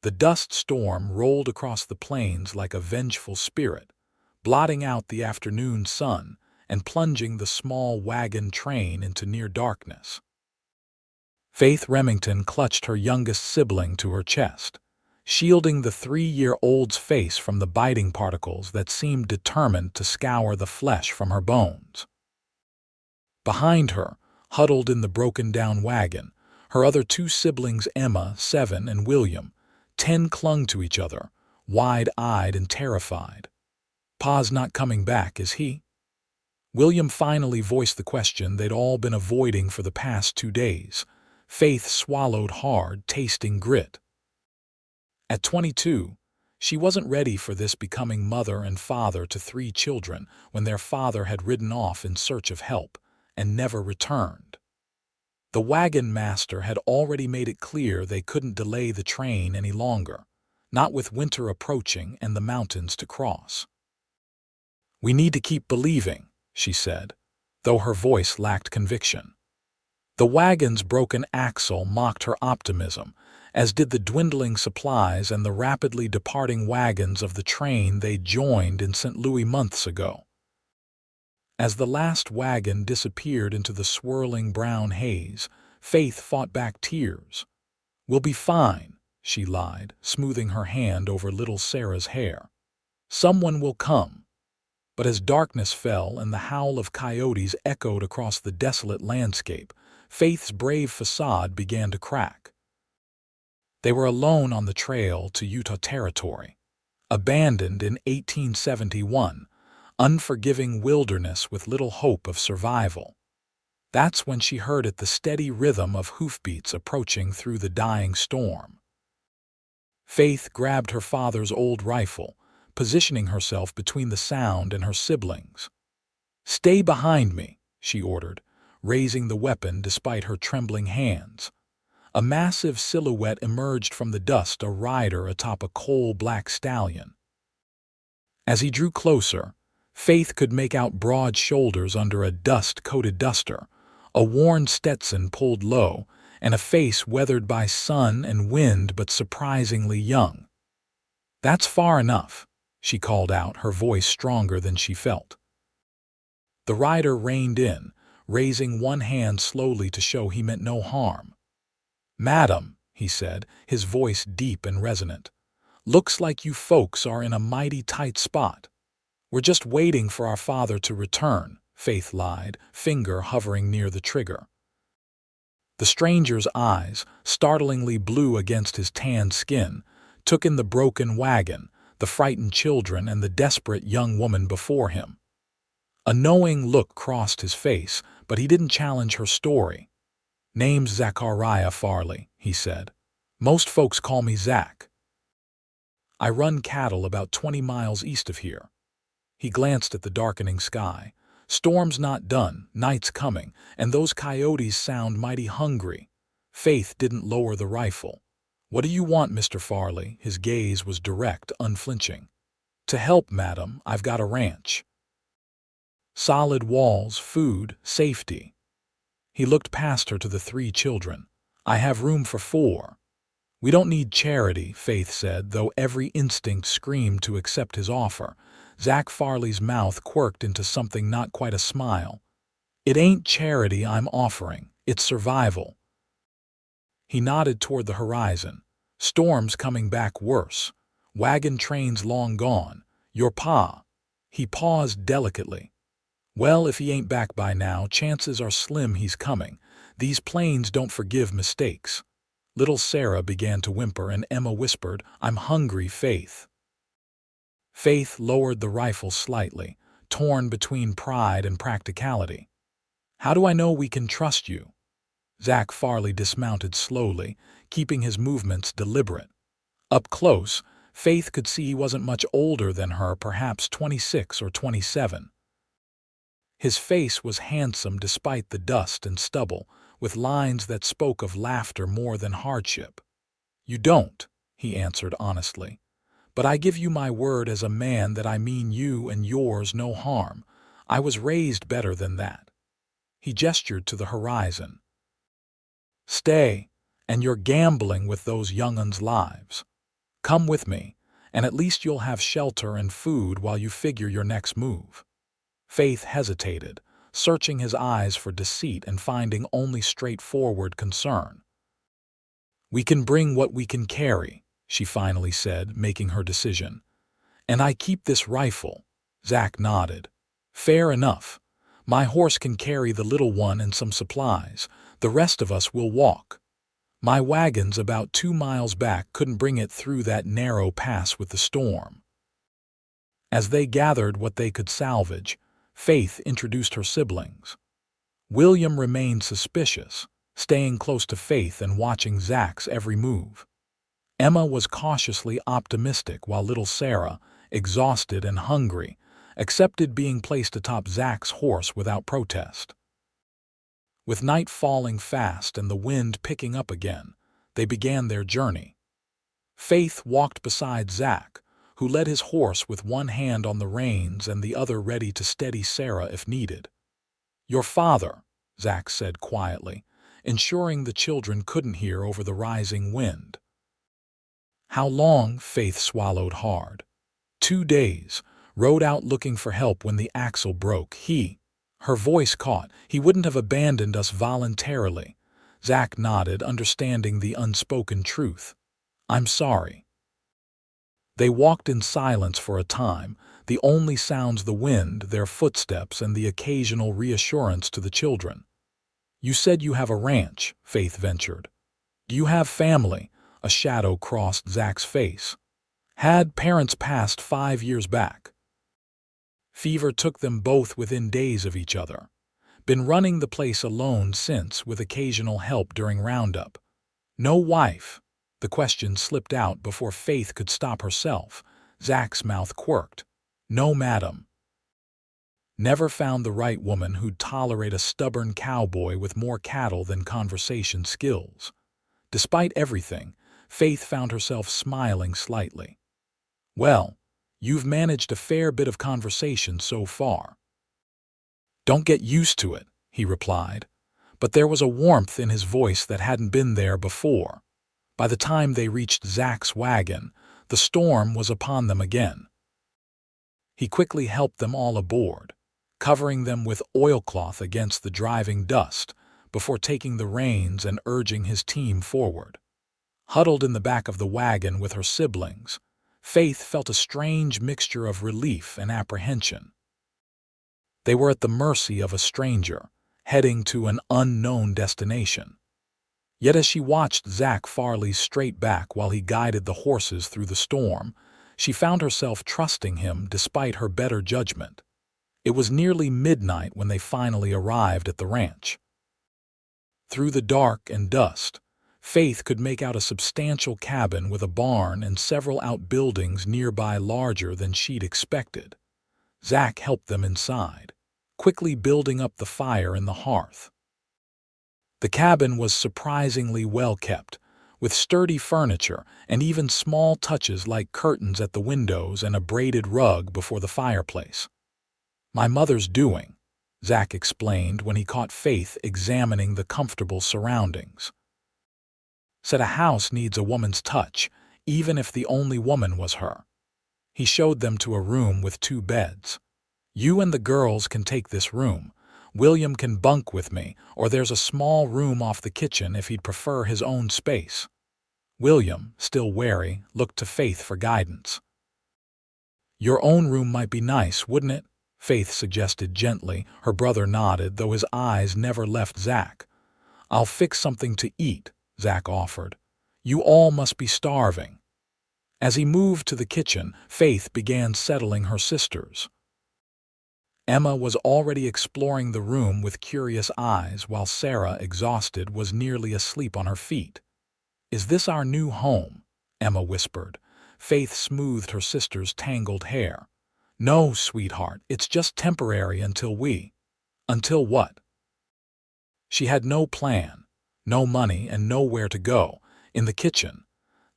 The dust storm rolled across the plains like a vengeful spirit, blotting out the afternoon sun and plunging the small wagon train into near darkness. Faith Remington clutched her youngest sibling to her chest, shielding the 3-year-old's face from the biting particles that seemed determined to scour the flesh from her bones. Behind her, huddled in the broken-down wagon, her other 2 siblings, Emma, 7, and William, 10, clung to each other, wide-eyed and terrified. "Pa's not coming back, is he?" William finally voiced the question they'd all been avoiding for the past 2 days. Faith swallowed hard, tasting grit. At 22, she wasn't ready for this, becoming mother and father to 3 children when their father had ridden off in search of help and never returned. The wagon master had already made it clear they couldn't delay the train any longer, not with winter approaching and the mountains to cross. "We need to keep believing," she said, though her voice lacked conviction. The wagon's broken axle mocked her optimism, as did the dwindling supplies and the rapidly departing wagons of the train they joined in St. Louis months ago. As the last wagon disappeared into the swirling brown haze, Faith fought back tears. "We'll be fine," she lied, smoothing her hand over little Sarah's hair. "Someone will come." But as darkness fell and the howl of coyotes echoed across the desolate landscape, Faith's brave facade began to crack. They were alone on the trail to Utah Territory, abandoned in 1871, unforgiving wilderness with little hope of survival. That's when she heard it, the steady rhythm of hoofbeats approaching through the dying storm. Faith grabbed her father's old rifle, positioning herself between the sound and her siblings. "Stay behind me," she ordered, raising the weapon despite her trembling hands. A massive silhouette emerged from the dust, a rider atop a coal-black stallion. As he drew closer, Faith could make out broad shoulders under a dust-coated duster, a worn Stetson pulled low, and a face weathered by sun and wind but surprisingly young. "That's far enough," she called out, her voice stronger than she felt. The rider reined in, raising one hand slowly to show he meant no harm. "Madam," he said, his voice deep and resonant, "looks like you folks are in a mighty tight spot." "We're just waiting for our father to return," Faith lied, finger hovering near the trigger. The stranger's eyes, startlingly blue against his tanned skin, took in the broken wagon, the frightened children, and the desperate young woman before him. A knowing look crossed his face, but he didn't challenge her story. "Name's Zachariah Farley," he said. "Most folks call me Zach. I run cattle about 20 miles east of here." He glanced at the darkening sky. "Storm's not done, night's coming, and those coyotes sound mighty hungry." Faith didn't lower the rifle. "What do you want, Mr. Farley?" His gaze was direct, unflinching. "To help, madam. I've got a ranch. Solid walls, food, safety." He looked past her to the 3 children. "I have room for 4. "We don't need charity," Faith said, though every instinct screamed to accept his offer. Zach Farley's mouth quirked into something not quite a smile. "It ain't charity I'm offering, it's survival." He nodded toward the horizon. "Storm's coming back worse. Wagon trains long gone. Your pa." He paused delicately. "Well, if he ain't back by now, chances are slim he's coming. These plains don't forgive mistakes." Little Sarah began to whimper, and Emma whispered, "I'm hungry, Faith." Faith lowered the rifle slightly, torn between pride and practicality. "How do I know we can trust you?" Zach Farley dismounted slowly, keeping his movements deliberate. Up close, Faith could see he wasn't much older than her, perhaps 26 or 27. His face was handsome despite the dust and stubble, with lines that spoke of laughter more than hardship. "You don't," he answered honestly. "But I give you my word as a man that I mean you and yours no harm. I was raised better than that." He gestured to the horizon. "Stay, and you're gambling with those young uns' lives." Come with me, and at least you'll have shelter and food while you figure your next move." Faith hesitated, searching his eyes for deceit and finding only straightforward concern. "We can bring what we can carry," she finally said, making her decision. "And I keep this rifle." Zach nodded. "Fair enough. My horse can carry the little one and some supplies. The rest of us will walk. My wagon's about 2 miles back, couldn't bring it through that narrow pass with the storm." As they gathered what they could salvage, Faith introduced her siblings. William remained suspicious, staying close to Faith and watching Zach's every move. Emma was cautiously optimistic, while little Sarah, exhausted and hungry, accepted being placed atop Zach's horse without protest. With night falling fast and the wind picking up again, they began their journey. Faith walked beside Zach, who led his horse with one hand on the reins and the other ready to steady Sarah if needed. "Your father," Zach said quietly, ensuring the children couldn't hear over the rising wind. "How long?" Faith swallowed hard. 2 days. Rode out looking for help when the axle broke. Her voice caught. "He wouldn't have abandoned us voluntarily." Zach nodded, understanding the unspoken truth. "I'm sorry." They walked in silence for a time, the only sounds the wind, their footsteps, and the occasional reassurance to the children. "You said you have a ranch," Faith ventured. "Do you have family?" A shadow crossed Zach's face. "Had parents passed 5 years back. Fever took them both within days of each other. Been running the place alone since, with occasional help during roundup." "No wife?" The question slipped out before Faith could stop herself. Zach's mouth quirked. "No, madam." Never found the right woman who'd tolerate a stubborn cowboy with more cattle than conversation skills. Despite everything, Faith found herself smiling slightly. "Well, you've managed a fair bit of conversation so far." "Don't get used to it," he replied, but there was a warmth in his voice that hadn't been there before. By the time they reached Zach's wagon, the storm was upon them again. He quickly helped them all aboard, covering them with oilcloth against the driving dust, before taking the reins and urging his team forward. Huddled in the back of the wagon with her siblings, Faith felt a strange mixture of relief and apprehension. They were at the mercy of a stranger, heading to an unknown destination. Yet as she watched Zach Farley's straight back while he guided the horses through the storm, she found herself trusting him despite her better judgment. It was nearly midnight when they finally arrived at the ranch. Through the dark and dust, Faith could make out a substantial cabin with a barn and several outbuildings nearby larger than she'd expected. Zach helped them inside, quickly building up the fire in the hearth. The cabin was surprisingly well kept, with sturdy furniture and even small touches like curtains at the windows and a braided rug before the fireplace. "My mother's doing," Zach explained when he caught Faith examining the comfortable surroundings. "Said a house needs a woman's touch, even if the only woman was her." He showed them to a room with 2 beds. "You and the girls can take this room. William can bunk with me, or there's a small room off the kitchen if he'd prefer his own space." William, still wary, looked to Faith for guidance. "Your own room might be nice, wouldn't it?" Faith suggested gently. Her brother nodded, though his eyes never left Zach. "I'll fix something to eat," Zach offered. "You all must be starving." As he moved to the kitchen, Faith began settling her sisters. Emma was already exploring the room with curious eyes, while Sarah, exhausted, was nearly asleep on her feet. "Is this our new home?" Emma whispered. Faith smoothed her sister's tangled hair. "No, sweetheart, it's just temporary until we—" "Until what?" She had no plan, no money, and nowhere to go. In the kitchen,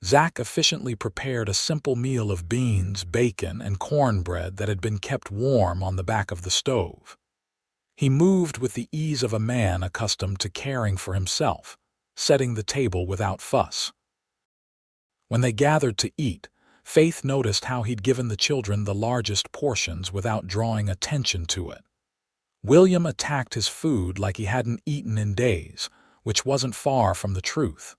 Zach efficiently prepared a simple meal of beans, bacon, and cornbread that had been kept warm on the back of the stove. He moved with the ease of a man accustomed to caring for himself, setting the table without fuss. When they gathered to eat, Faith noticed how he'd given the children the largest portions without drawing attention to it. William attacked his food like he hadn't eaten in days, which wasn't far from the truth.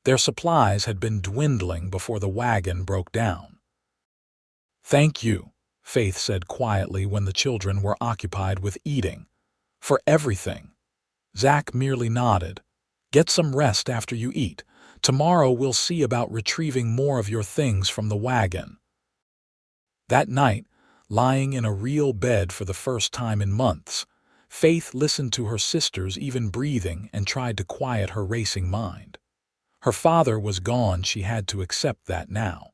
Their supplies had been dwindling before the wagon broke down. "Thank you," Faith said quietly when the children were occupied with eating. "For everything." Zach merely nodded. "Get some rest after you eat. Tomorrow we'll see about retrieving more of your things from the wagon." That night, lying in a real bed for the first time in months, Faith listened to her sister's even breathing and tried to quiet her racing mind. Her father was gone, she had to accept that now.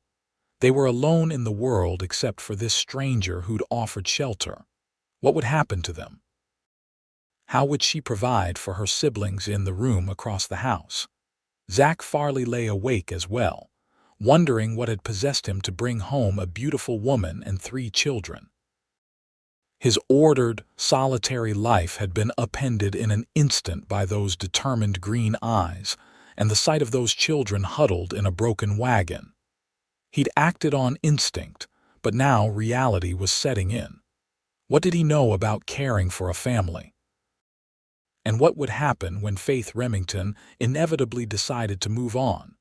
They were alone in the world except for this stranger who'd offered shelter. What would happen to them? How would she provide for her siblings in the room across the house? Zach Farley lay awake as well, wondering what had possessed him to bring home a beautiful woman and 3 children. His ordered, solitary life had been upended in an instant by those determined green eyes and the sight of those children huddled in a broken wagon. He'd acted on instinct, but now reality was setting in. What did he know about caring for a family? And what would happen when Faith Remington inevitably decided to move on?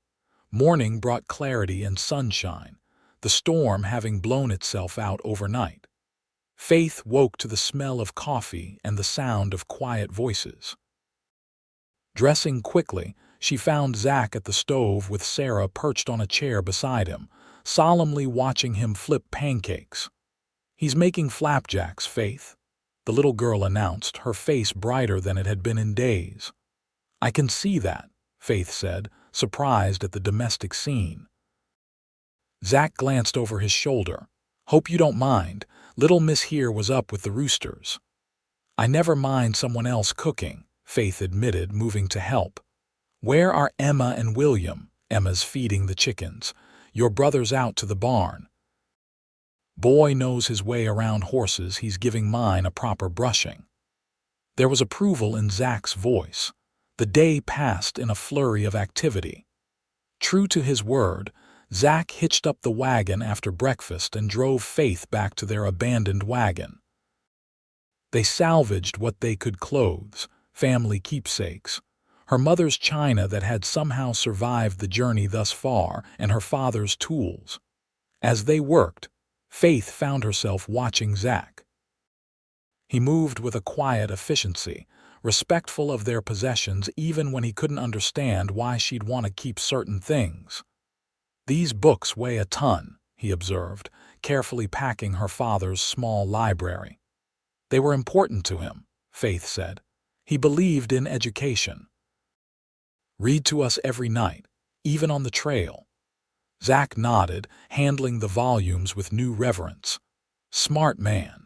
Morning brought clarity and sunshine, the storm having blown itself out overnight. Faith woke to the smell of coffee and the sound of quiet voices. Dressing quickly, she found Zach at the stove with Sarah perched on a chair beside him, solemnly watching him flip pancakes. "He's making flapjacks, Faith," the little girl announced, her face brighter than it had been in days. "I can see that," Faith said, surprised at the domestic scene. Zach glanced over his shoulder. "Hope you don't mind. Little Miss here was up with the roosters." "I never mind someone else cooking," Faith admitted, moving to help. "Where are Emma and William?" "Emma's feeding the chickens. Your brother's out to the barn." "Boy knows his way around horses. He's giving mine a proper brushing." There was approval in Zach's voice. The day passed in a flurry of activity. True to his word, Zach hitched up the wagon after breakfast and drove Faith back to their abandoned wagon. They salvaged what they could: clothes, family keepsakes, her mother's china that had somehow survived the journey thus far, and her father's tools. As they worked, Faith found herself watching Zach. He moved with a quiet efficiency, respectful of their possessions even when he couldn't understand why she'd want to keep certain things. "These books weigh a ton," he observed, carefully packing her father's small library. "They were important to him," Faith said. "He believed in education." "Read to us every night, even on the trail." Zach nodded, handling the volumes with new reverence. "Smart man."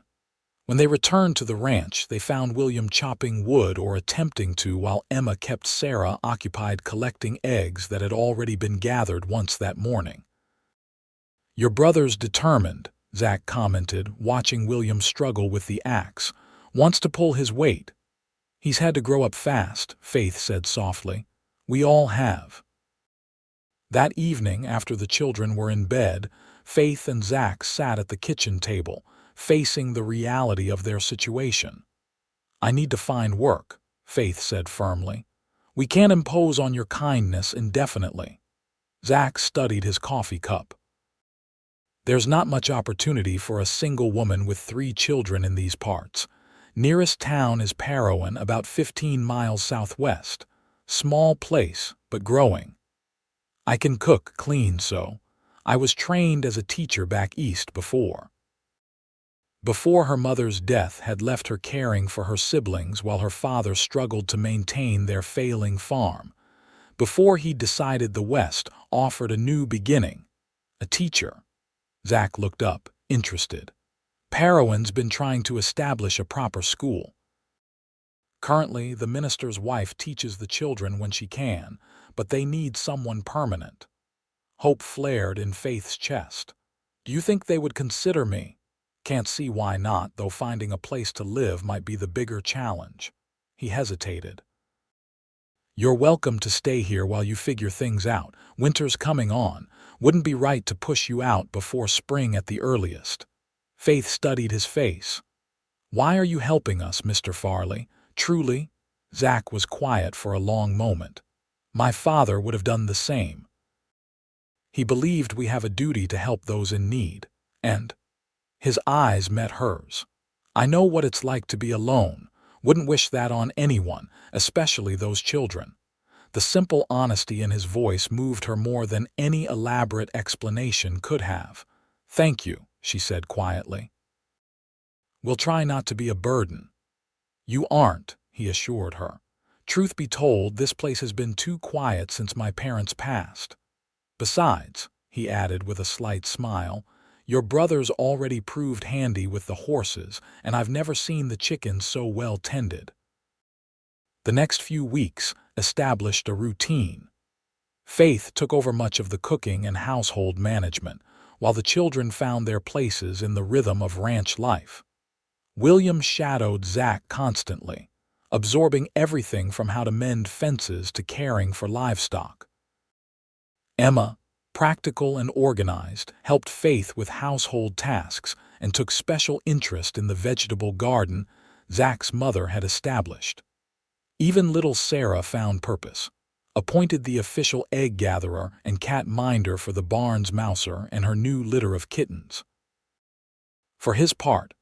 When they returned to the ranch, they found William chopping wood or attempting to, while Emma kept Sarah occupied collecting eggs that had already been gathered once that morning. "Your brother's determined," Zach commented, watching William struggle with the axe. "Wants to pull his weight." "He's had to grow up fast," Faith said softly. "We all have." That evening, after the children were in bed, Faith and Zach sat at the kitchen table, facing the reality of their situation. "I need to find work," Faith said firmly. "We can't impose on your kindness indefinitely." Zach studied his coffee cup. "There's not much opportunity for a single woman with 3 children in these parts. Nearest town is Parowan, about 15 miles southwest. Small place, but growing. I can cook, clean, so. I was trained as a teacher back east before." Before her mother's death had left her caring for her siblings while her father struggled to maintain their failing farm. Before he decided the West offered a new beginning. A teacher. Zach looked up, interested. "Parowan's been trying to establish a proper school. Currently, the minister's wife teaches the children when she can, but they need someone permanent." Hope flared in Faith's chest. "Do you think they would consider me?" "Can't see why not, though finding a place to live might be the bigger challenge." He hesitated. You're welcome to stay here while you figure things out. Winter's coming on. Wouldn't be right to push you out before spring at the earliest." Faith studied his face. "Why are you helping us, Mr. Farley? Truly?" Zach was quiet for a long moment. "My father would have done the same. He believed we have a duty to help those in need." And his eyes met hers. "I know what it's like to be alone. Wouldn't wish that on anyone, especially those children." The simple honesty in his voice moved her more than any elaborate explanation could have. "Thank you," she said quietly. "We'll try not to be a burden." "You aren't," he assured her. "Truth be told, this place has been too quiet since my parents passed. Besides," he added with a slight smile, "your brother's already proved handy with the horses, and I've never seen the chickens so well tended." The next few weeks established a routine. Faith took over much of the cooking and household management, while the children found their places in the rhythm of ranch life. William shadowed Zach constantly, absorbing everything from how to mend fences to caring for livestock. Emma, practical and organized, helped Faith with household tasks and took special interest in the vegetable garden Zach's mother had established. Even little Sarah found purpose, appointed the official egg gatherer and cat minder for the barn's mouser and her new litter of kittens. For his part,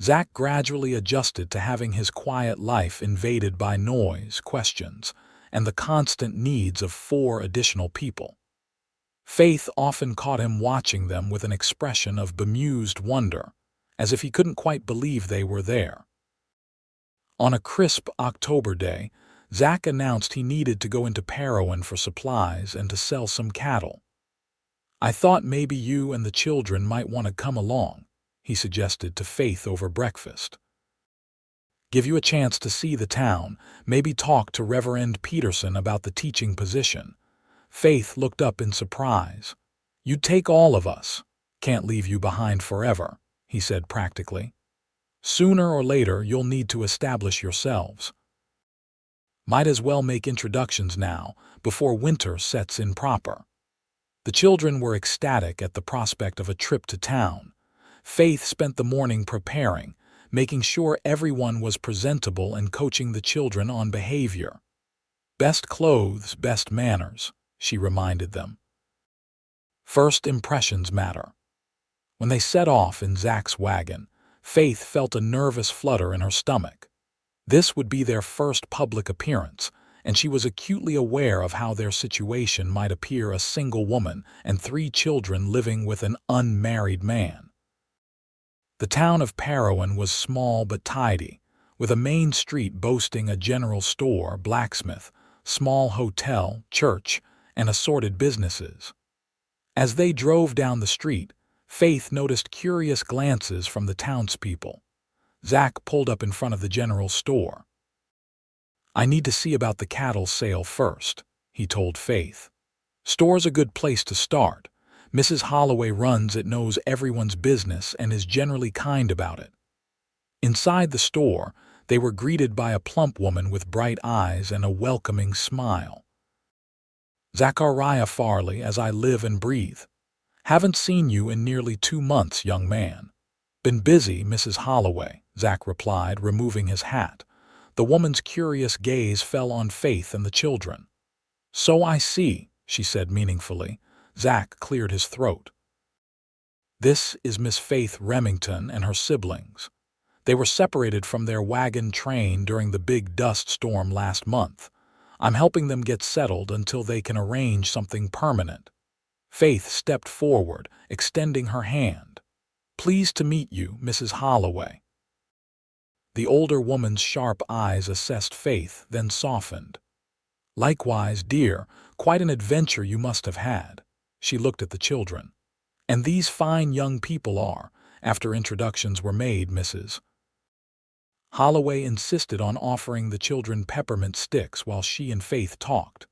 Zach gradually adjusted to having his quiet life invaded by noise, questions, and the constant needs of 4 additional people. Faith often caught him watching them with an expression of bemused wonder, as if he couldn't quite believe they were there. On a crisp October day, Zach announced he needed to go into Parowan for supplies and to sell some cattle. "I thought maybe you and the children might want to come along," he suggested to Faith over breakfast. "Give you a chance to see the town, maybe talk to Reverend Peterson about the teaching position." Faith looked up in surprise. "You'd take all of us. Can't leave you behind forever," he said practically. "Sooner or later you'll need to establish yourselves. Might as well make introductions now, before winter sets in proper." The children were ecstatic at the prospect of a trip to town. Faith spent the morning preparing, making sure everyone was presentable and coaching the children on behavior. "Best clothes, best manners," she reminded them. "First impressions matter." When they set off in Zach's wagon, Faith felt a nervous flutter in her stomach. This would be their first public appearance, and she was acutely aware of how their situation might appear a single woman and 3 children living with an unmarried man. The town of Parowan was small but tidy, with a main street boasting a general store, blacksmith, small hotel, church, and assorted businesses. As they drove down the street, Faith noticed curious glances from the townspeople. Zach pulled up in front of the general store. "I need to see about the cattle sale first," he told Faith. "Store's a good place to start. Mrs. Holloway runs it, knows everyone's business, and is generally kind about it." Inside the store, they were greeted by a plump woman with bright eyes and a welcoming smile. "Zachariah Farley, as I live and breathe. Haven't seen you in nearly 2 months, young man." "Been busy, Mrs. Holloway," Zach replied, removing his hat. The woman's curious gaze fell on Faith and the children. "So I see," she said meaningfully. Zach cleared his throat. "This is Miss Faith Remington and her siblings. They were separated from their wagon train during the big dust storm last month. I'm helping them get settled until they can arrange something permanent." Faith stepped forward, extending her hand. "Pleased to meet you, Mrs. Holloway." The older woman's sharp eyes assessed Faith, then softened. "Likewise, dear, quite an adventure you must have had." She looked at the children. "And these fine young people are," after introductions were made, Mrs. Holloway insisted on offering the children peppermint sticks while she and Faith talked.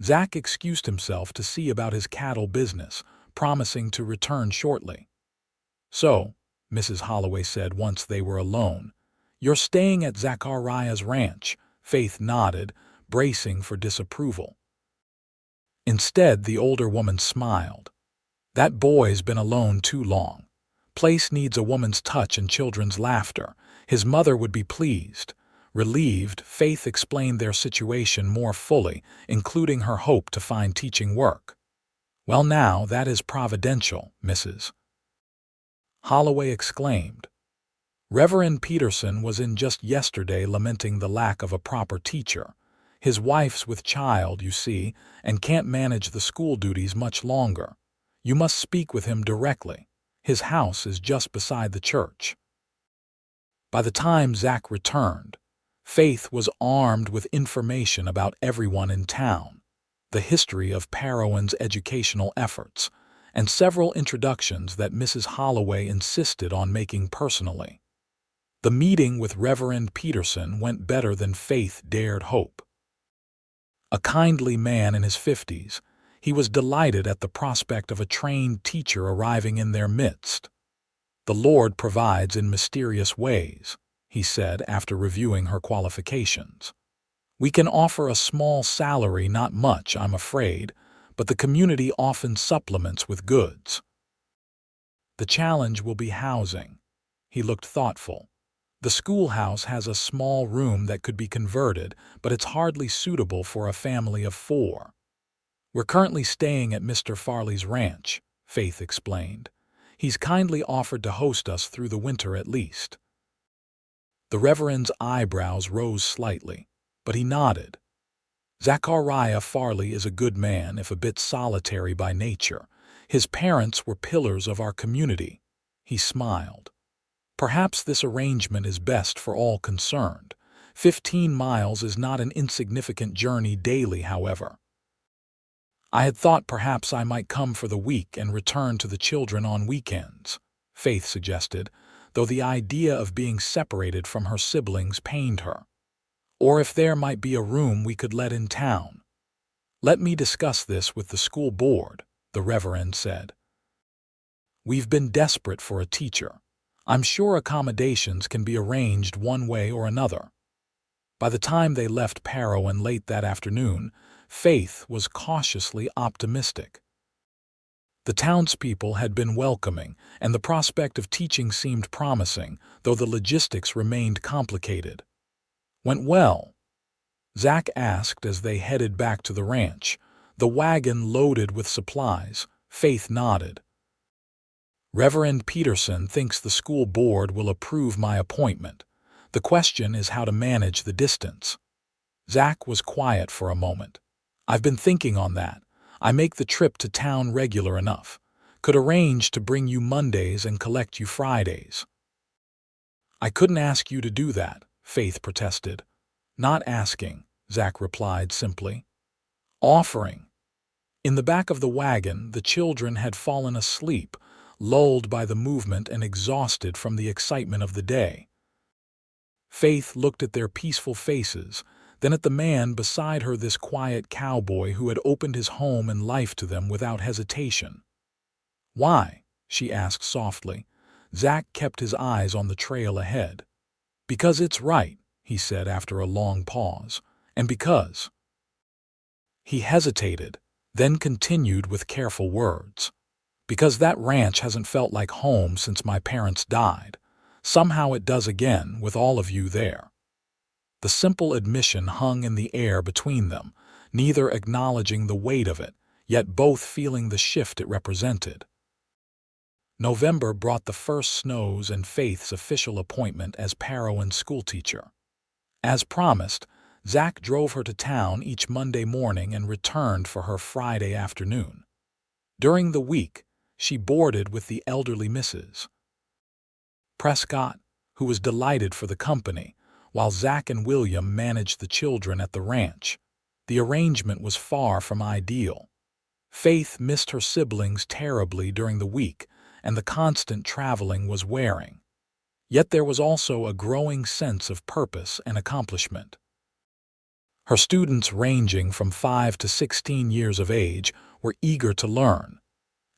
Zach excused himself to see about his cattle business, promising to return shortly. "So," Mrs. Holloway said once they were alone, "you're staying at Zachariah's ranch?" Faith nodded, bracing for disapproval. Instead, the older woman smiled. "That boy's been alone too long. Place needs a woman's touch and children's laughter. His mother would be pleased." Relieved, Faith explained their situation more fully, including her hope to find teaching work. "Well now, that is providential, Mrs. Holloway exclaimed. Reverend Peterson was in just yesterday lamenting the lack of a proper teacher. His wife's with child, you see, and can't manage the school duties much longer. You must speak with him directly. His house is just beside the church." By the time Zach returned, Faith was armed with information about everyone in town, the history of Parowan's educational efforts, and several introductions that Mrs. Holloway insisted on making personally. The meeting with Reverend Peterson went better than Faith dared hope. A kindly man in his 50s, he was delighted at the prospect of a trained teacher arriving in their midst. "The Lord provides in mysterious ways," he said after reviewing her qualifications. "We can offer a small salary, not much, I'm afraid, but the community often supplements with goods. The challenge will be housing." He looked thoughtful. "The schoolhouse has a small room that could be converted, but it's hardly suitable for a family of 4. We're currently staying at Mr. Farley's ranch," Faith explained. "He's kindly offered to host us through the winter at least." The Reverend's eyebrows rose slightly, but he nodded. "Zachariah Farley is a good man, if a bit solitary by nature. His parents were pillars of our community." He smiled. "Perhaps this arrangement is best for all concerned. 15 miles is not an insignificant journey daily, however. I had thought perhaps I might come for the week and return to the children on weekends," Faith suggested, though the idea of being separated from her siblings pained her. "Or if there might be a room we could let in town." "Let me discuss this with the school board," the Reverend said. "We've been desperate for a teacher. I'm sure accommodations can be arranged one way or another." By the time they left Parowan late that afternoon, Faith was cautiously optimistic. The townspeople had been welcoming, and the prospect of teaching seemed promising, though the logistics remained complicated. "Went well?" Zach asked as they headed back to the ranch, the wagon loaded with supplies. Faith nodded. "Reverend Peterson thinks the school board will approve my appointment. The question is how to manage the distance." Zach was quiet for a moment. "I've been thinking on that. I make the trip to town regular enough. Could arrange to bring you Mondays and collect you Fridays." "I couldn't ask you to do that," Faith protested. "Not asking," Zach replied simply. "Offering." In the back of the wagon, the children had fallen asleep, lulled by the movement and exhausted from the excitement of the day. Faith looked at their peaceful faces, then at the man beside her, this quiet cowboy who had opened his home and life to them without hesitation. "Why?" she asked softly. Zach kept his eyes on the trail ahead. "Because it's right," he said after a long pause. "And because—" He hesitated, then continued with careful words. "Because that ranch hasn't felt like home since my parents died. Somehow it does again, with all of you there." The simple admission hung in the air between them, neither acknowledging the weight of it, yet both feeling the shift it represented. November brought the first snows and Faith's official appointment as Parowan's schoolteacher. As promised, Zach drove her to town each Monday morning and returned for her Friday afternoon. During the week, she boarded with the elderly Mrs. Prescott, who was delighted for the company, while Zach and William managed the children at the ranch. The arrangement was far from ideal. Faith missed her siblings terribly during the week, and the constant traveling was wearing. Yet there was also a growing sense of purpose and accomplishment. Her students, ranging from 5 to 16 years of age, were eager to learn,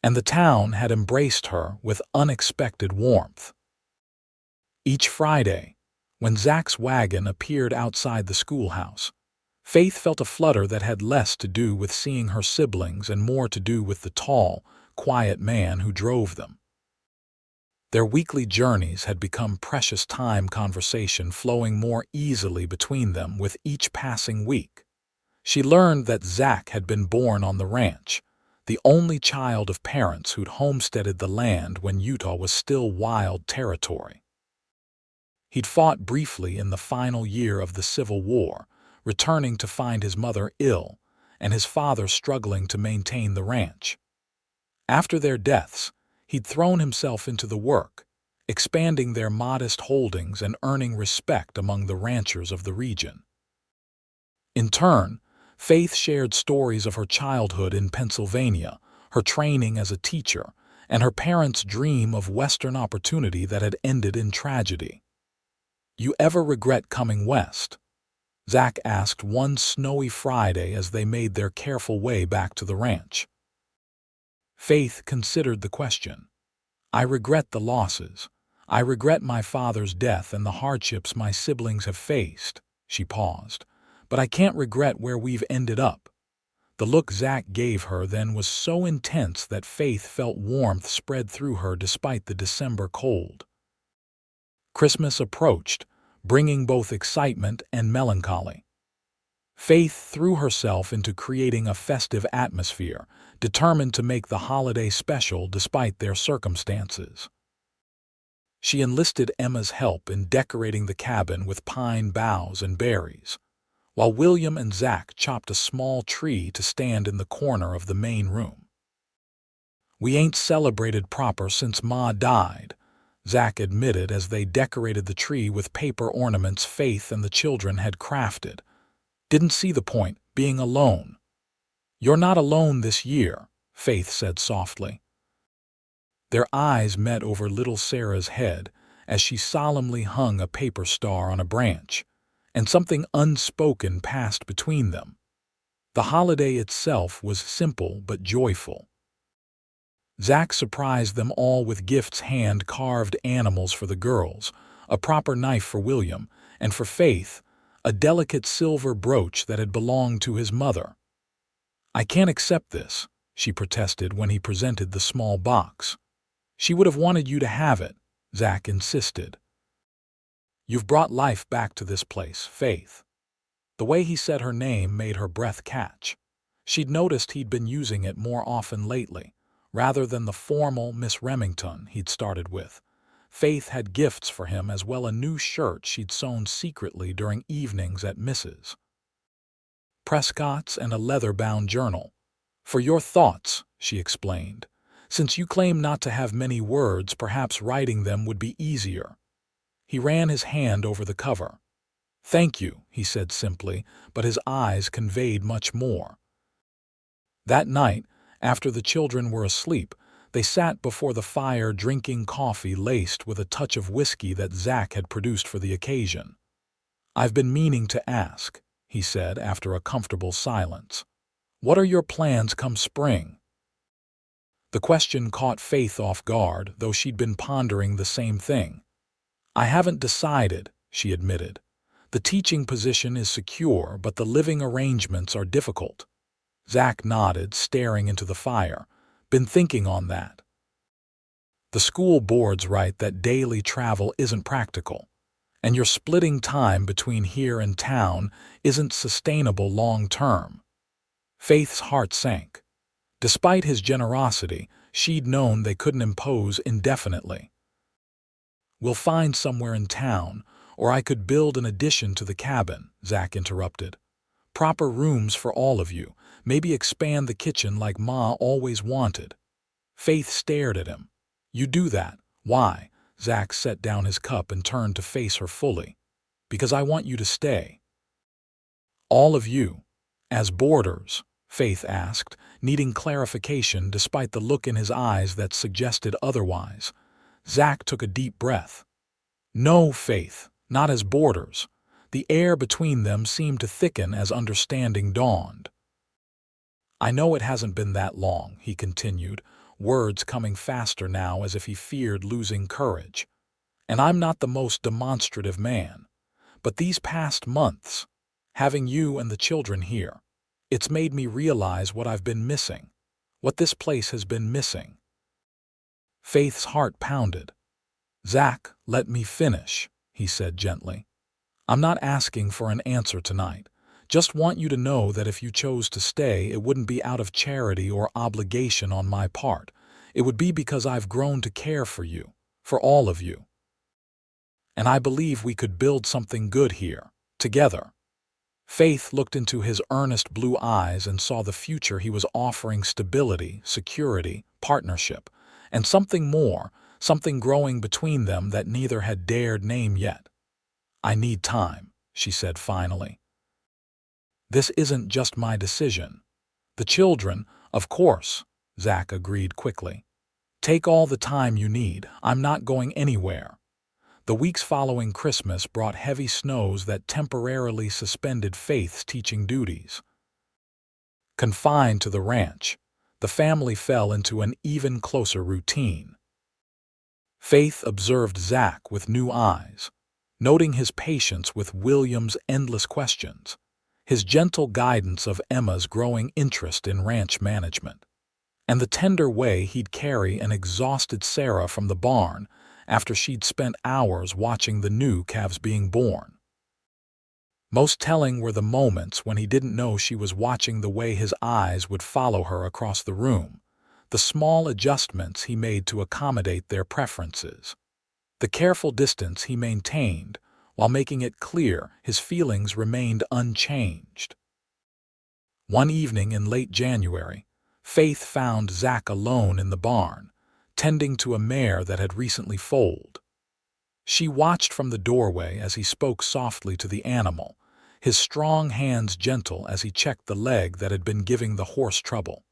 and the town had embraced her with unexpected warmth. Each Friday, when Zach's wagon appeared outside the schoolhouse, Faith felt a flutter that had less to do with seeing her siblings and more to do with the tall, quiet man who drove them. Their weekly journeys had become precious time conversation flowing more easily between them with each passing week. She learned that Zach had been born on the ranch, the only child of parents who'd homesteaded the land when Utah was still wild territory. He'd fought briefly in the final year of the Civil War, returning to find his mother ill and his father struggling to maintain the ranch. After their deaths, he'd thrown himself into the work, expanding their modest holdings and earning respect among the ranchers of the region. In turn, Faith shared stories of her childhood in Pennsylvania, her training as a teacher, and her parents' dream of Western opportunity that had ended in tragedy. "You ever regret coming west?" Zach asked one snowy Friday as they made their careful way back to the ranch. Faith considered the question. "I regret the losses. I regret my father's death and the hardships my siblings have faced." She paused. "But I can't regret where we've ended up." The look Zach gave her then was so intense that Faith felt warmth spread through her despite the December cold. Christmas approached, bringing both excitement and melancholy. Faith threw herself into creating a festive atmosphere, determined to make the holiday special despite their circumstances. She enlisted Emma's help in decorating the cabin with pine boughs and berries, while William and Zach chopped a small tree to stand in the corner of the main room. "We ain't celebrated proper since Ma died," Zach admitted as they decorated the tree with paper ornaments Faith and the children had crafted. "Didn't see the point, being alone." "You're not alone this year," Faith said softly. Their eyes met over little Sarah's head as she solemnly hung a paper star on a branch, and something unspoken passed between them. The holiday itself was simple but joyful. Zach surprised them all with gifts: hand-carved animals for the girls, a proper knife for William, and for Faith, a delicate silver brooch that had belonged to his mother. "I can't accept this," she protested when he presented the small box. "She would have wanted you to have it," Zach insisted. "You've brought life back to this place, Faith." The way he said her name made her breath catch. She'd noticed he'd been using it more often lately, rather than the formal Miss Remington he'd started with. Faith had gifts for him as well, a new shirt she'd sewn secretly during evenings at Mrs. Prescott's and a leather-bound journal. "For your thoughts," she explained. "Since you claim not to have many words, perhaps writing them would be easier." He ran his hand over the cover. "Thank you," he said simply, but his eyes conveyed much more. That night, after the children were asleep, they sat before the fire drinking coffee laced with a touch of whiskey that Zach had produced for the occasion. "I've been meaning to ask," he said after a comfortable silence. "What are your plans come spring?" The question caught Faith off guard, though she'd been pondering the same thing. "I haven't decided," she admitted. "The teaching position is secure, but the living arrangements are difficult." Zach nodded, staring into the fire. "Been thinking on that. The school board's right that daily travel isn't practical, and your splitting time between here and town isn't sustainable long term." Faith's heart sank. Despite his generosity, she'd known they couldn't impose indefinitely. "We'll find somewhere in town, or I could build an addition to the cabin," Zach interrupted. "Proper rooms for all of you, maybe expand the kitchen like Ma always wanted." Faith stared at him. "You do that? Why?" Zach set down his cup and turned to face her fully. "Because I want you to stay." "All of you? As boarders?" Faith asked, needing clarification despite the look in his eyes that suggested otherwise. Zach took a deep breath. "No, Faith, not as boarders." The air between them seemed to thicken as understanding dawned. "I know it hasn't been that long," he continued, words coming faster now as if he feared losing courage. "And I'm not the most demonstrative man. But these past months," Having you and the children here, it's made me realize what I've been missing, what this place has been missing. Faith's heart pounded. "Zach, let me finish," he said gently. "I'm not asking for an answer tonight. Just want you to know that if you chose to stay, it wouldn't be out of charity or obligation on my part. It would be because I've grown to care for you, for all of you. And I believe we could build something good here, together." Faith looked into his earnest blue eyes and saw the future he was offering: stability, security, partnership, and something more, something growing between them that neither had dared name yet. "I need time," she said finally. "This isn't just my decision. The children, of course," Zach agreed quickly. "Take all the time you need. I'm not going anywhere." The weeks following Christmas brought heavy snows that temporarily suspended Faith's teaching duties. Confined to the ranch, the family fell into an even closer routine. Faith observed Zach with new eyes, noting his patience with William's endless questions, his gentle guidance of Emma's growing interest in ranch management, and the tender way he'd carry an exhausted Sarah from the barn after she'd spent hours watching the new calves being born. Most telling were the moments when he didn't know she was watching, the way his eyes would follow her across the room, the small adjustments he made to accommodate their preferences, the careful distance he maintained while making it clear his feelings remained unchanged. One evening in late January, Faith found Zach alone in the barn, tending to a mare that had recently foaled. She watched from the doorway as he spoke softly to the animal, his strong hands gentle as he checked the leg that had been giving the horse trouble.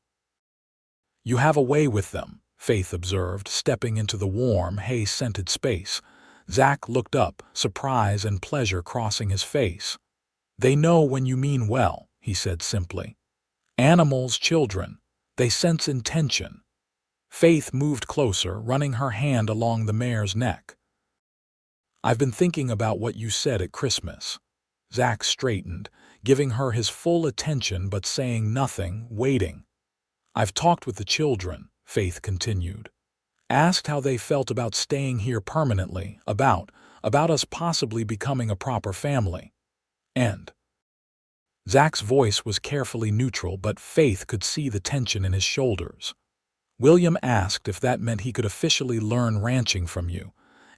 "You have a way with them," Faith observed, stepping into the warm, hay-scented space. Zach looked up, surprise and pleasure crossing his face. "They know when you mean well," he said simply. "Animals, children, they sense intention." Faith moved closer, running her hand along the mare's neck. "I've been thinking about what you said at Christmas." Zach straightened, giving her his full attention but saying nothing, waiting. "I've talked with the children," Faith continued. "Asked how they felt about staying here permanently, about us possibly becoming a proper family. And—" Zach's voice was carefully neutral, but Faith could see the tension in his shoulders. "William asked if that meant he could officially learn ranching from you.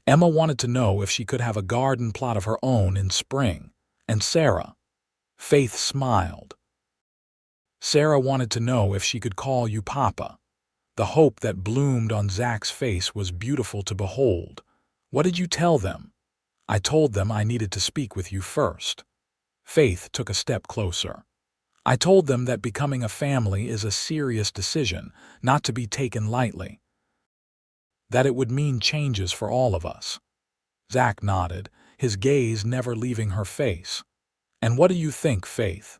Emma wanted to know if she could have a garden plot of her own in spring. And Sarah—" Faith smiled. "Sarah wanted to know if she could call you Papa." The hope that bloomed on Zach's face was beautiful to behold. "What did you tell them?" "I told them I needed to speak with you first." Faith took a step closer. "I told them that becoming a family is a serious decision, not to be taken lightly. That it would mean changes for all of us." Zach nodded, his gaze never leaving her face. "And what do you think, Faith?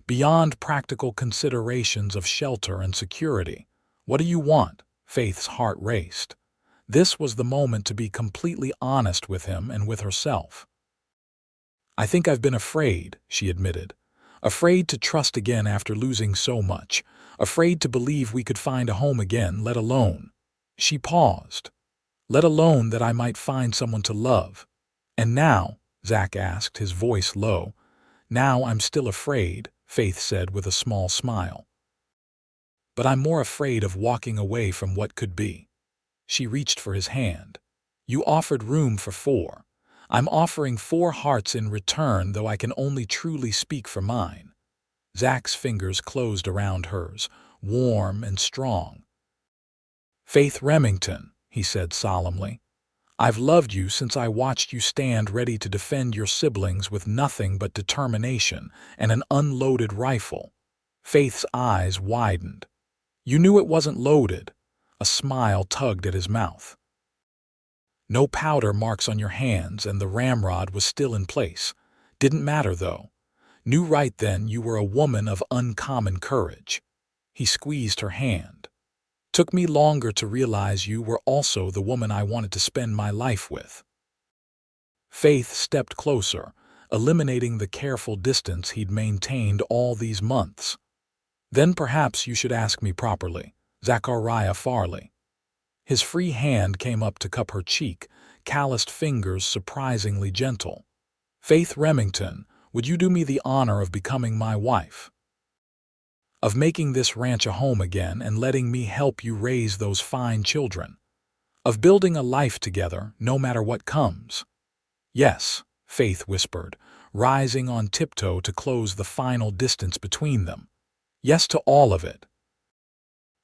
Beyond practical considerations of shelter and security, what do you want?" Faith's heart raced. This was the moment to be completely honest with him and with herself. "I think I've been afraid," she admitted. "Afraid to trust again after losing so much. Afraid to believe we could find a home again, let alone—" She paused. "Let alone that I might find someone to love. And now," Zach asked, his voice low. "Now I'm still afraid," Faith said with a small smile. "But I'm more afraid of walking away from what could be." She reached for his hand. "You offered room for 4. I'm offering 4 hearts in return, though I can only truly speak for mine." Zach's fingers closed around hers, warm and strong. "Faith Remington," he said solemnly, "I've loved you since I watched you stand ready to defend your siblings with nothing but determination and an unloaded rifle." Faith's eyes widened. "You knew it wasn't loaded." A smile tugged at his mouth. "No powder marks on your hands, and the ramrod was still in place. Didn't matter, though. Knew right then you were a woman of uncommon courage." He squeezed her hand. "Took me longer to realize you were also the woman I wanted to spend my life with." Faith stepped closer, eliminating the careful distance he'd maintained all these months. "Then perhaps you should ask me properly, Zachariah Farley." His free hand came up to cup her cheek, calloused fingers surprisingly gentle. "Faith Remington, would you do me the honor of becoming my wife? Of making this ranch a home again and letting me help you raise those fine children? Of building a life together, no matter what comes?" "Yes," Faith whispered, rising on tiptoe to close the final distance between them. "Yes to all of it."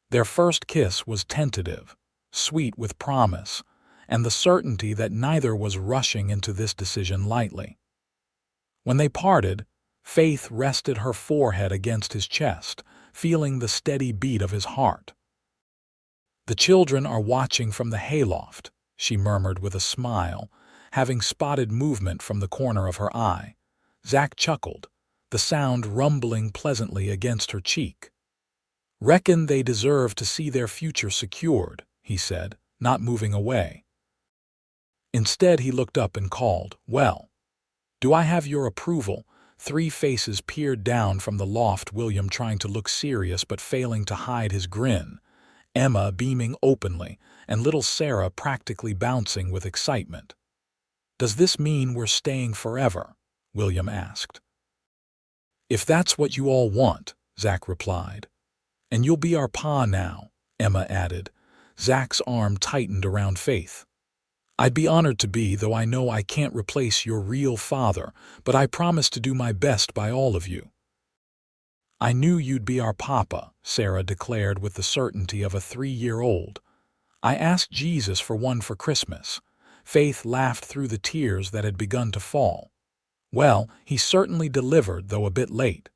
Their first kiss was tentative, sweet with promise, and the certainty that neither was rushing into this decision lightly. When they parted, Faith rested her forehead against his chest, feeling the steady beat of his heart. "The children are watching from the hayloft," she murmured with a smile, having spotted movement from the corner of her eye. Zach chuckled, the sound rumbling pleasantly against her cheek. "Reckon they deserve to see their future secured," he said, not moving away. Instead, he looked up and called, "Well, do I have your approval?" Three faces peered down from the loft, William trying to look serious but failing to hide his grin, Emma beaming openly, and little Sarah practically bouncing with excitement. "Does this mean we're staying forever?" William asked. "If that's what you all want," Zach replied. "And you'll be our pa now," Emma added. Zach's arm tightened around Faith. "I'd be honored to be, though I know I can't replace your real father, but I promise to do my best by all of you." "I knew you'd be our papa," Sarah declared with the certainty of a 3-year-old. "I asked Jesus for one for Christmas." Faith laughed through the tears that had begun to fall. "Well, he certainly delivered, though a bit late."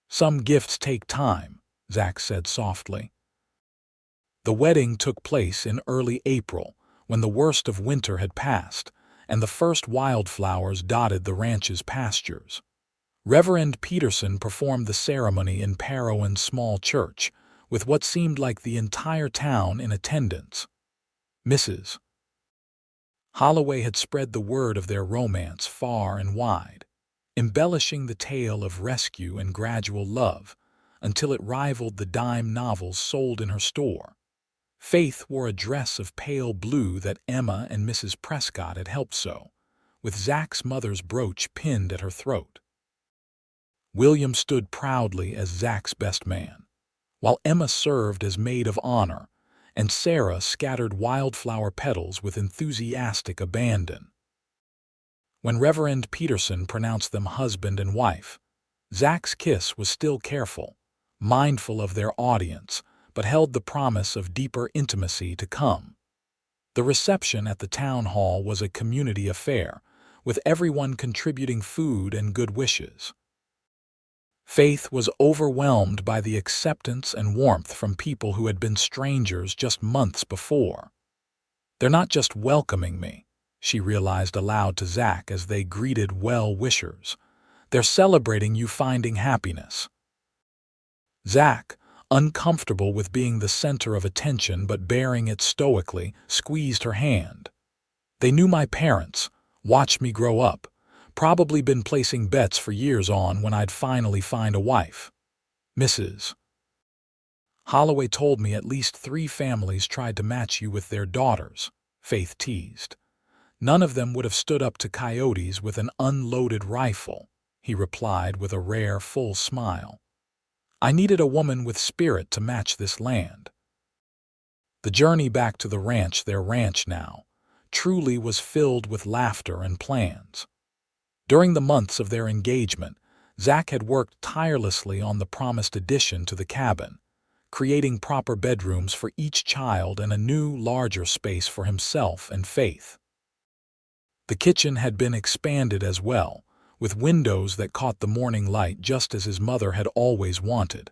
"Some gifts take time," Zach said softly. The wedding took place in early April, when the worst of winter had passed, and the first wildflowers dotted the ranch's pastures. Reverend Peterson performed the ceremony in Parowan's small church, with what seemed like the entire town in attendance. Mrs. Holloway had spread the word of their romance far and wide, embellishing the tale of rescue and gradual love, until it rivaled the dime novels sold in her store. Faith wore a dress of pale blue that Emma and Mrs. Prescott had helped sew, with Zach's mother's brooch pinned at her throat. William stood proudly as Zach's best man, while Emma served as maid of honor, and Sarah scattered wildflower petals with enthusiastic abandon. When Reverend Peterson pronounced them husband and wife, Zach's kiss was still careful, mindful of their audience, but held the promise of deeper intimacy to come. The reception at the town hall was a community affair, with everyone contributing food and good wishes. Faith was overwhelmed by the acceptance and warmth from people who had been strangers just months before. "They're not just welcoming me," she realized aloud to Zach as they greeted well-wishers. "They're celebrating you finding happiness." Zach, uncomfortable with being the center of attention but bearing it stoically, squeezed her hand. "They knew my parents, watched me grow up, probably been placing bets for years on when I'd finally find a wife. Mrs. Holloway told me at least 3 families tried to match you with their daughters," Faith teased. "None of them would have stood up to coyotes with an unloaded rifle," he replied with a rare, full smile. "I needed a woman with spirit to match this land." The journey back to the ranch, their ranch now, truly was filled with laughter and plans. During the months of their engagement, Zach had worked tirelessly on the promised addition to the cabin, creating proper bedrooms for each child and a new, larger space for himself and Faith. The kitchen had been expanded as well, with windows that caught the morning light just as his mother had always wanted.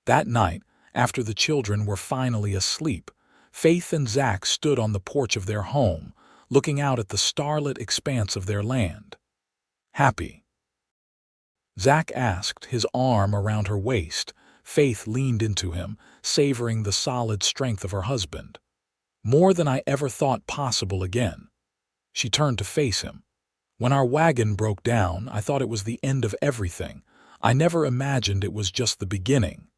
That night, after the children were finally asleep, Faith and Zach stood on the porch of their home, looking out at the starlit expanse of their land. "Happy?" Zach asked, his arm around her waist. Faith leaned into him, savoring the solid strength of her husband. "More than I ever thought possible again." She turned to face him. When our wagon broke down, I thought it was the end of everything. I never imagined it was just the beginning."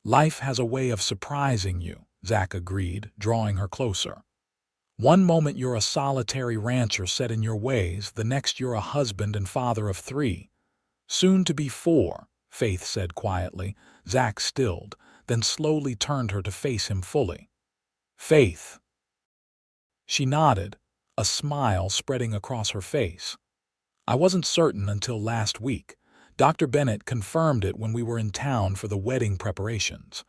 "Life has a way of surprising you," Zach agreed, drawing her closer. "One moment you're a solitary rancher set in your ways, the next you're a husband and father of 3. Soon to be 4, Faith said quietly. Zach stilled, then slowly turned her to face him fully. "Faith." She nodded, a smile spreading across her face. "I wasn't certain until last week. Dr. Bennett confirmed it when we were in town for the wedding preparations."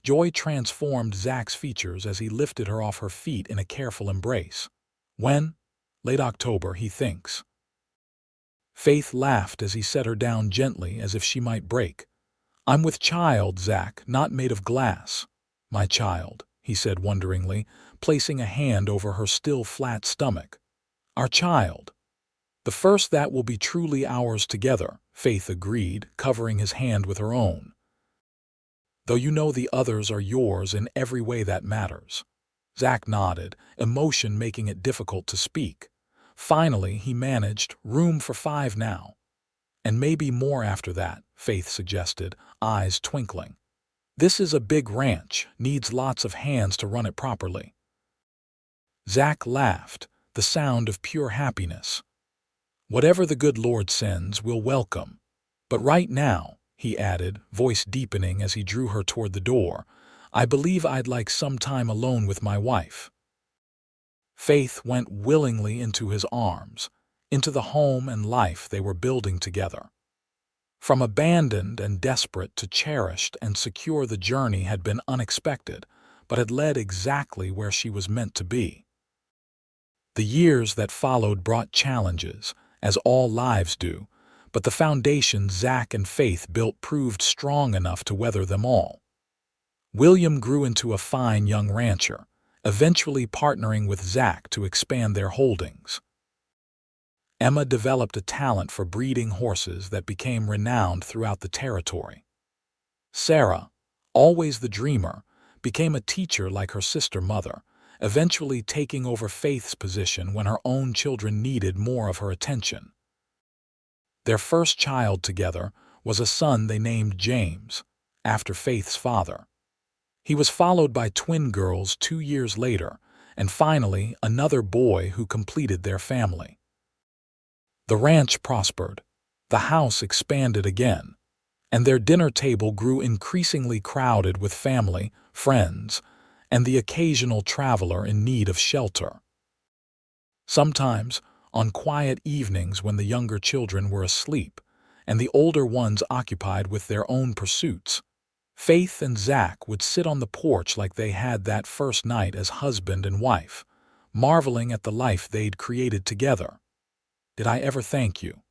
Joy transformed Zach's features as he lifted her off her feet in a careful embrace. "When?" "Late October, he thinks." Faith laughed as he set her down gently as if she might break. "I'm with child, Zach, not made of glass." "My child," he said wonderingly, placing a hand over her still flat stomach. "Our child." "The first that will be truly ours together," Faith agreed, covering his hand with her own. "Though you know the others are yours in every way that matters." Zach nodded, emotion making it difficult to speak. Finally, he managed, "Room for 5 now." "And maybe more after that," Faith suggested, eyes twinkling. "This is a big ranch, needs lots of hands to run it properly." Zach laughed, the sound of pure happiness. "Whatever the good Lord sends, we'll welcome. But right now," he added, voice deepening as he drew her toward the door, "I believe I'd like some time alone with my wife." Faith went willingly into his arms, into the home and life they were building together. From abandoned and desperate to cherished and secure, the journey had been unexpected, but had led exactly where she was meant to be. The years that followed brought challenges, as all lives do, but the foundation Zach and Faith built proved strong enough to weather them all. William grew into a fine young rancher, eventually partnering with Zach to expand their holdings. Emma developed a talent for breeding horses that became renowned throughout the territory. Sarah, always the dreamer, became a teacher like her sister mother, eventually taking over Faith's position when her own children needed more of her attention. Their first child together was a son they named James, after Faith's father. He was followed by twin girls 2 years later, and finally another boy who completed their family. The ranch prospered, the house expanded again, and their dinner table grew increasingly crowded with family, friends, and the occasional traveler in need of shelter. Sometimes, on quiet evenings when the younger children were asleep and the older ones occupied with their own pursuits, Faith and Zach would sit on the porch like they had that first night as husband and wife, marveling at the life they'd created together. "Did I ever thank you?"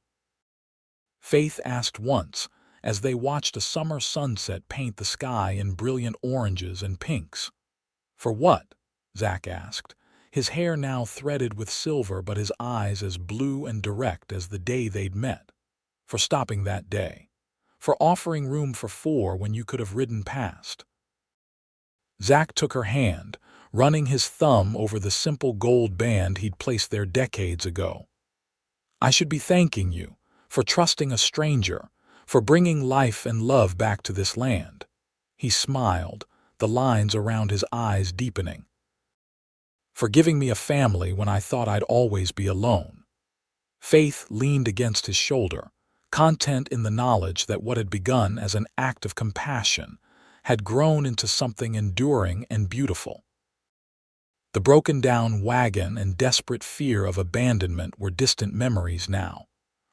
Faith asked once, as they watched a summer sunset paint the sky in brilliant oranges and pinks. "For what?" Zach asked, his hair now threaded with silver but his eyes as blue and direct as the day they'd met. "For stopping that day. For offering room for 4 when you could have ridden past." Zach took her hand, running his thumb over the simple gold band he'd placed there decades ago. "I should be thanking you, for trusting a stranger, for bringing life and love back to this land." He smiled, the lines around his eyes deepening. "For giving me a family when I thought I'd always be alone." Faith leaned against his shoulder, content in the knowledge that what had begun as an act of compassion had grown into something enduring and beautiful. The broken-down wagon and desperate fear of abandonment were distant memories now,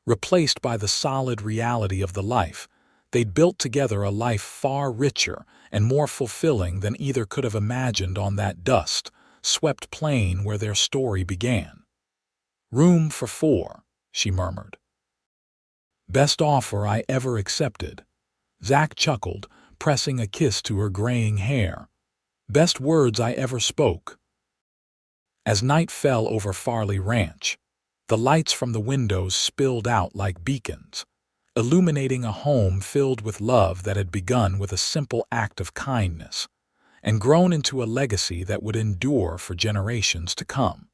replaced by the solid reality of the life they'd built together, a life far richer and more fulfilling than either could have imagined on that dust-swept plain where their story began. "Room for 4, she murmured. "Best offer I ever accepted." Zach chuckled, pressing a kiss to her graying hair. "Best words I ever spoke." As night fell over Farley Ranch, the lights from the windows spilled out like beacons, illuminating a home filled with love that had begun with a simple act of kindness and grown into a legacy that would endure for generations to come.